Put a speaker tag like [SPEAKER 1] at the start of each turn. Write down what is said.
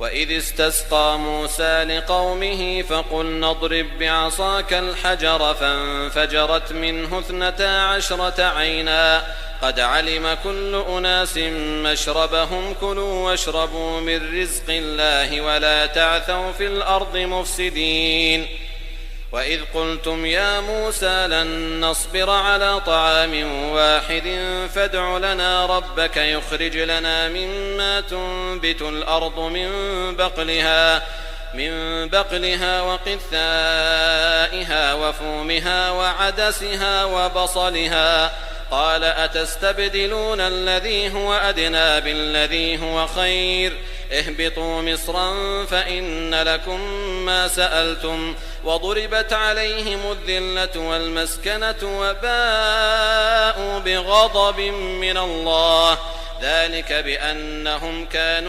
[SPEAKER 1] وإذ استسقى موسى لقومه فقلنا اضرب بعصاك الحجر فانفجرت منه 12 عينا قد علم كل أناس مشربهم كلوا واشربوا من رزق الله ولا تعثوا في الأرض مفسدين وإذ قلتم يا موسى لن نصبر على طعام واحد فادع لنا ربك يخرج لنا مما تنبت الأرض من بقلها وقثائها وفومها وعدسها وبصلها قال أتستبدلون الذي هو أدنى بالذي هو خير اهبطوا مصرا فإن لكم ما سألتم وضربت عليهم الذلة والمسكنة وباءوا بغضب من الله ذلك بأنهم كانوا